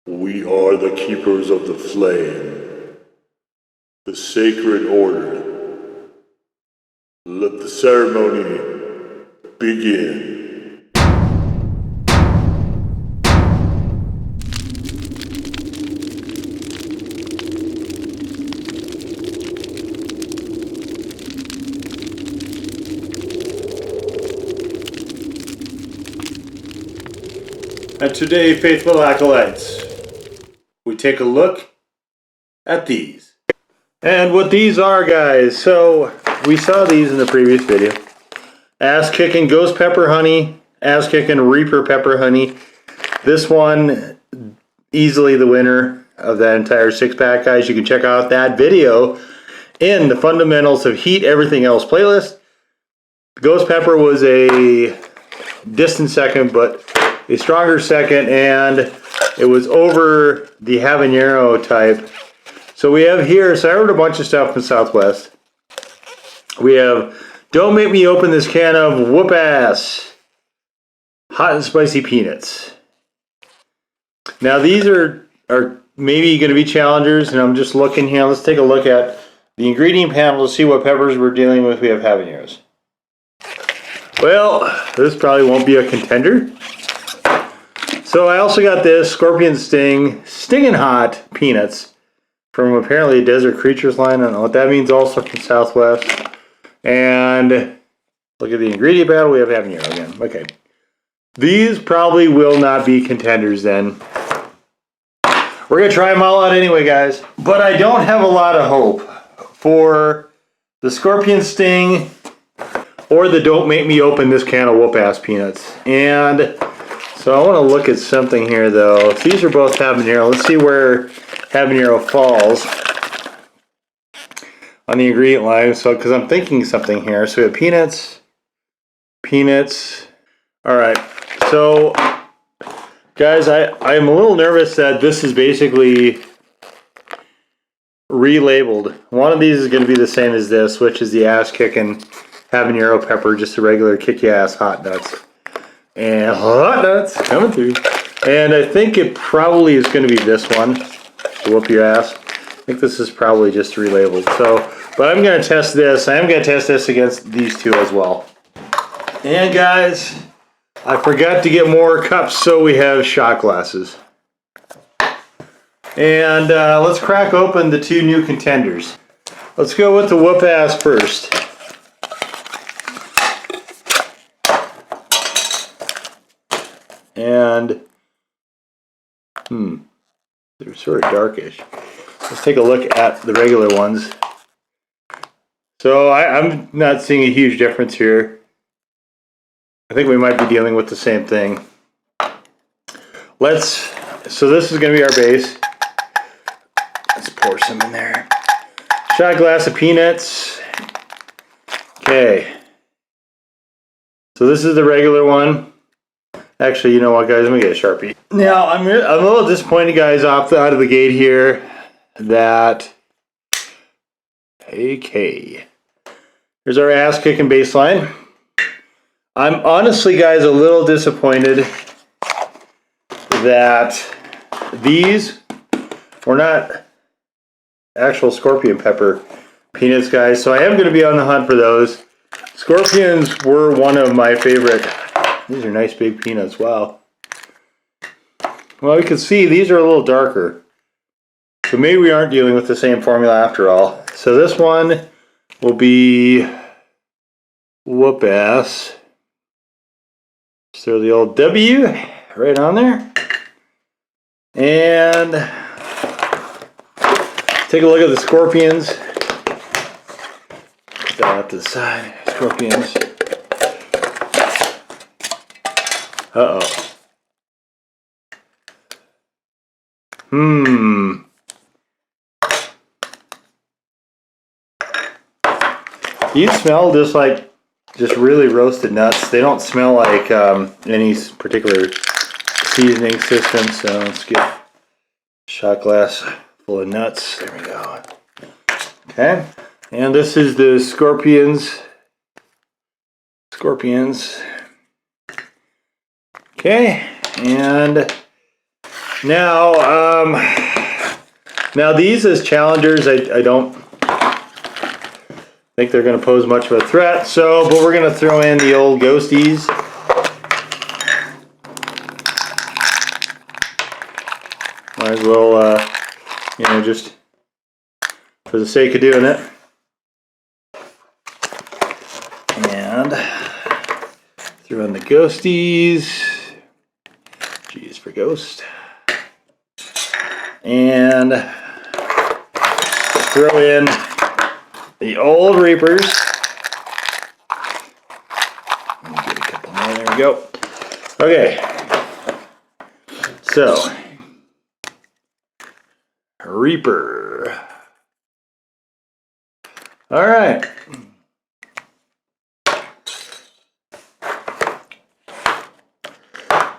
We are the keepers of the flame, the sacred order. Let the ceremony begin. And today, faithful acolytes, we take a look at these. And what these are, guys, so we saw these in the previous video. Ass Kickin Ghost Pepper Honey, Ass Kickin Reaper Pepper Honey. This one, easily the winner of that entire 6-pack, guys. You can check out that video in the Fundamentals of Heat Everything Else playlist. Ghost Pepper was a distant second, but a stronger second, and it was over the habanero type. So we have here, so I ordered a bunch of stuff from Southwest. We have Don't Make Me Open This Can of Whoop Ass Hot and Spicy Peanuts. Now these are maybe going to be challengers, and I'm just looking here. Let's take a look at the ingredient panel to see what peppers we're dealing with. We have habaneros. Well, this probably won't be a contender. So I also got this Scorpion Sting Stingin' Hot Peanuts from apparently a Desert Creatures line. I don't know what that means, also from Southwest. And look at the ingredient panel. We have habanero again. Okay. These probably will not be contenders then. We're going to try them all out anyway, guys. But I don't have a lot of hope for the Scorpion Sting or the Don't Make Me Open This Can of Whoop Ass Peanuts. And so I want to look at something here, though. If these are both habanero, let's see where habanero falls on the ingredient line. So, because I'm thinking something here. So we have peanuts. All right. So, guys, I'm a little nervous that this is basically relabeled. One of these is going to be the same as this, which is the Ass Kickin habanero pepper, just a regular kick-ass hot nuts. And hot nuts coming through. And I think it probably is going to be this one. To whoop your ass. I think this is probably just relabeled. So, but I'm going to test this. I am going to test this against these two as well. And guys, I forgot to get more cups, so we have shot glasses. And let's crack open the two new contenders. Let's go with the whoop ass first. And they're sort of darkish. Let's take a look at the regular ones. So I'm not seeing a huge difference here. I think we might be dealing with the same thing. So this is going to be our base. Let's pour some in there. Shot glass of peanuts. Okay. So this is the regular one. Actually, you know what, guys? Let me get a Sharpie. Now, I'm a little disappointed, guys, out of the gate here that... Okay. Here's our Ass Kickin baseline. I'm honestly, guys, a little disappointed that these were not actual Scorpion Pepper peanuts, guys. So I am going to be on the hunt for those. Scorpions were one of my favorite. These are nice big peanuts. Wow. Well, you can see these are a little darker. So maybe we aren't dealing with the same formula after all. So this one will be whoop ass. Just throw the old W right on there. And take a look at the Scorpions. Put that out to the side. Scorpions. Uh-oh. You smell just really roasted nuts. They don't smell like any particular seasoning system. So let's get a shot glass full of nuts. There we go. Okay. And this is the Scorpions. Okay. And Now, now these as challengers, I don't think they're going to pose much of a threat. So, but we're going to throw in the old ghosties. Might as well, you know, just for the sake of doing it. And throw in the ghosties. G's for ghost. And throw in the old Reapers. Get a couple more. There we go. Okay. So, Reaper. All right.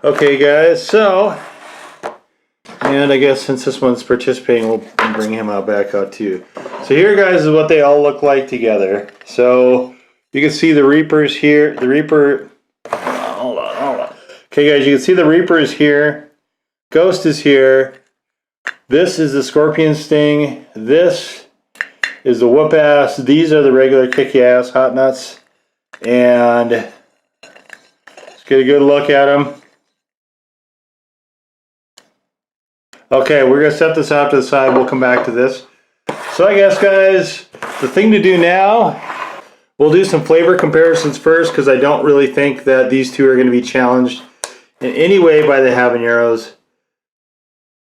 Okay, guys. So, and I guess since this one's participating, we'll bring him back out too. So here, guys, is what they all look like together. So you can see the Reapers here. The Reaper. Hold on. Okay, guys, you can see the Reaper is here. Ghost is here. This is the Scorpion Sting. This is the Whoop Ass. These are the regular Kicky Ass Hot Nuts. And let's get a good look at them. Okay, we're going to set this out to the side. We'll come back to this. So I guess, guys, the thing to do now, we'll do some flavor comparisons first because I don't really think that these two are going to be challenged in any way by the habaneros.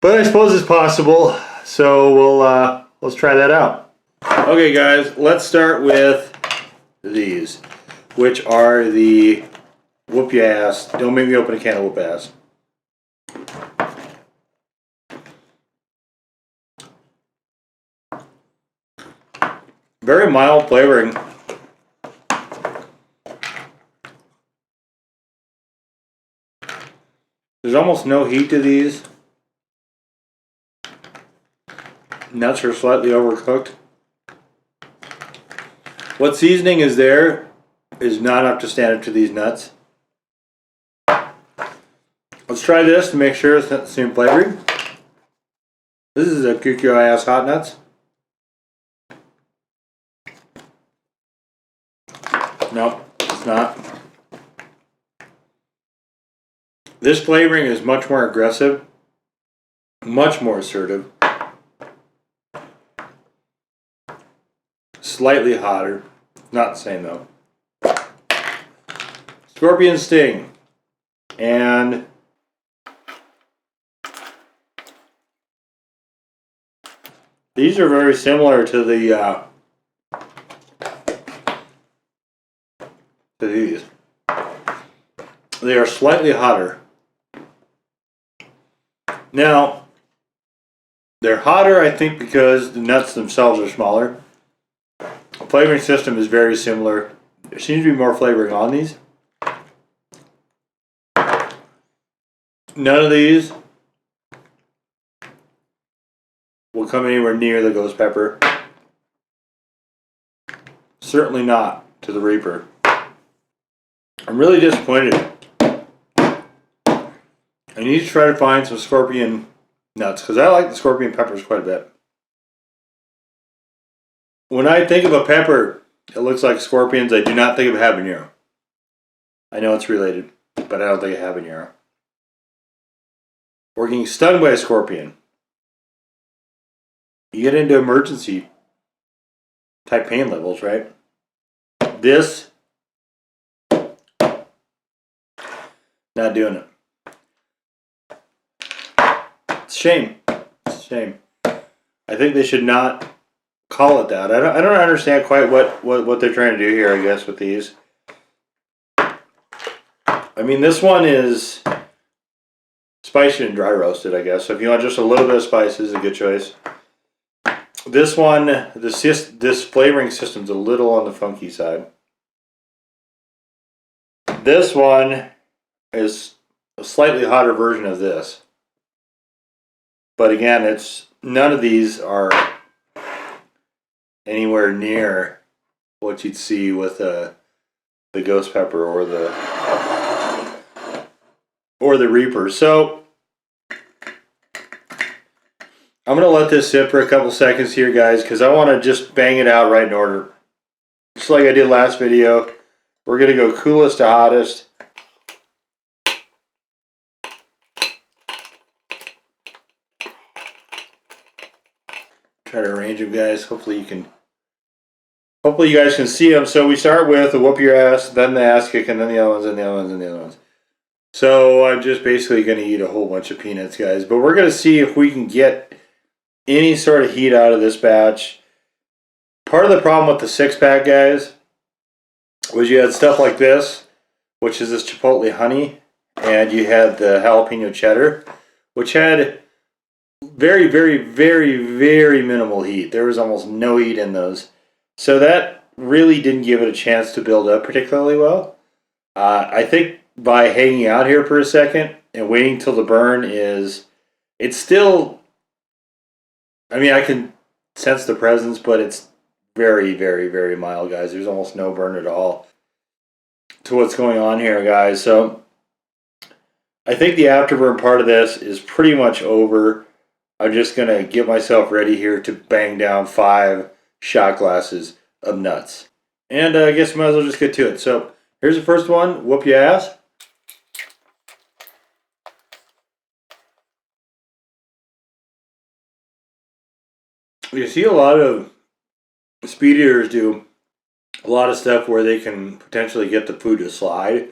But I suppose it's possible. So let's try that out. Okay, guys, let's start with these, which are the Whoop Ya Ass. Don't make me open a can of Whoop Ass. Very mild flavoring. There's almost no heat to these. Nuts are slightly overcooked. What seasoning is there is not up to standard to these nuts. Let's try this to make sure it's not the same flavoring. This is a Kicky Ass Hot Nuts. Nope, it's not. This flavoring is much more aggressive, much more assertive, slightly hotter, not the same though. Scorpion Sting, and these are very similar to the these. They are slightly hotter. Now, they're hotter, I think, because the nuts themselves are smaller. The flavoring system is very similar. There seems to be more flavoring on these. None of these will come anywhere near the ghost pepper. Certainly not to the Reaper. I'm really disappointed. I need to try to find some scorpion nuts because I like the scorpion peppers quite a bit. When I think of a pepper that looks like scorpions, I do not think of habanero. I know it's related, but I don't think of habanero. Or getting stung by a scorpion. You get into emergency type pain levels, right? This, not doing it. It's a shame. It's a shame. I think they should not call it that. I don't understand quite what they're trying to do here, I guess, with these. I mean, this one is spicy and dry roasted, I guess. So if you want just a little bit of spice, this is a good choice. This one, this flavoring system's a little on the funky side. This one is a slightly hotter version of this. But again, none of these are anywhere near what you'd see with the ghost pepper or the Reaper. So I'm going to let this sit for a couple seconds here, guys, because I want to just bang it out right in order. Just like I did last video, we're going to go coolest to hottest. Try to arrange them, guys. Hopefully you guys can see them. So we start with the whoop your ass, then the ass kick, and then the other ones, and the other ones, and the other ones. So I'm just basically going to eat a whole bunch of peanuts, guys. But we're going to see if we can get any sort of heat out of this batch. Part of the problem with the 6-pack, guys, was you had stuff like this, which is this chipotle honey, and you had the jalapeno cheddar, which had very, very, very, very minimal heat. There was almost no heat in those. So that really didn't give it a chance to build up particularly well. I think by hanging out here for a second and waiting till the burn it's still, I mean, I can sense the presence, but it's very, very, very mild, guys. There's almost no burn at all to what's going on here, guys. So I think the afterburn part of this is pretty much over. I'm just going to get myself ready here to bang down 5 shot glasses of nuts. And I guess I might as well just get to it. So here's the first one, whoop your ass. You see a lot of speed eaters do a lot of stuff where they can potentially get the food to slide.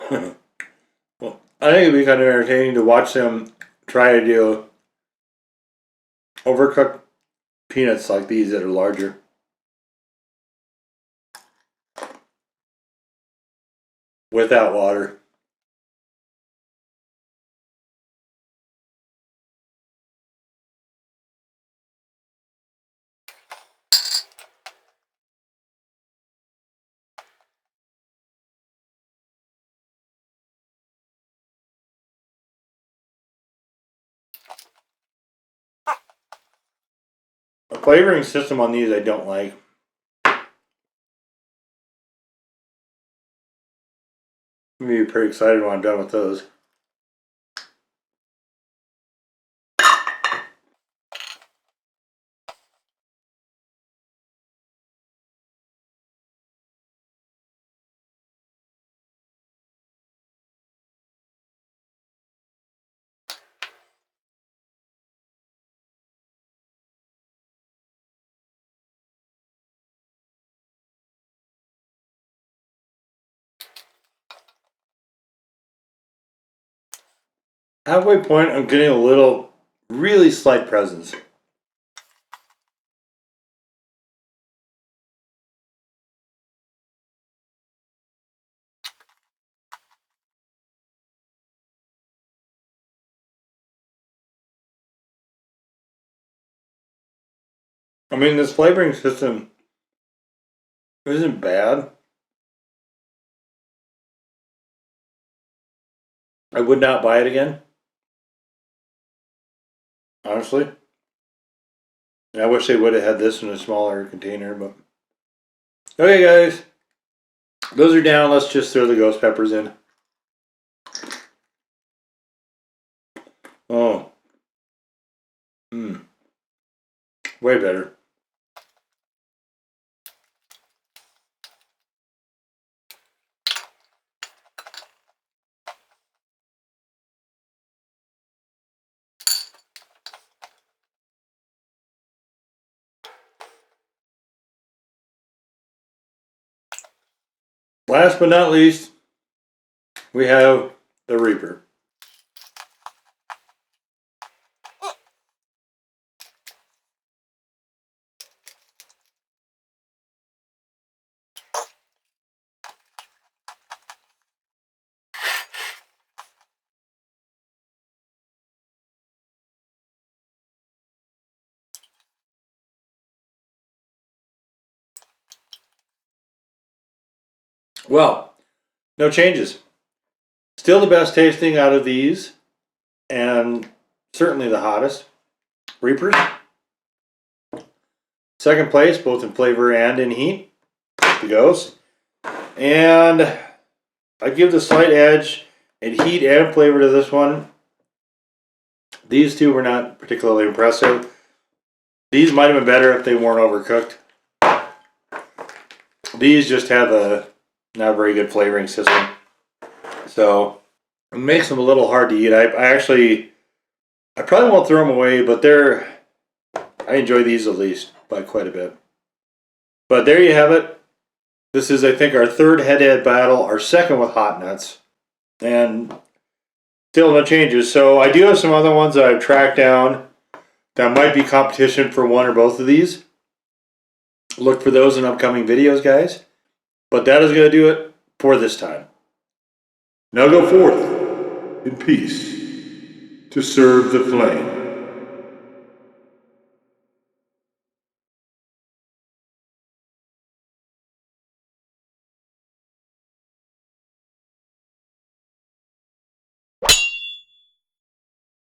Well, I think it'd be kind of entertaining to watch them try to do overcooked peanuts like these that are larger. Without water. The flavoring system on these I don't like. I'm going to be pretty excited when I'm done with those. Halfway point, I'm getting a little, really slight presence. I mean, this flavoring system isn't bad. I would not buy it again. Honestly. And I wish they would have had this in a smaller container, but... Okay, guys. Those are down. Let's just throw the ghost peppers in. Oh. Way better. Last but not least, we have the Reaper. Well, no changes. Still the best tasting out of these, and certainly the hottest. Reapers. Second place, both in flavor and in heat. The Ghost. And I give the slight edge in heat and flavor to this one. These two were not particularly impressive. These might have been better if they weren't overcooked. These just have a not very good flavoring system. So it makes them a little hard to eat. I probably won't throw them away, but I enjoy these at least by quite a bit. But there you have it. This is, I think, our third head-to-head battle, our second with hot nuts. And still no changes. So I do have some other ones that I've tracked down that might be competition for one or both of these. Look for those in upcoming videos, guys. But that is going to do it for this time. Now go forth in peace to serve the flame.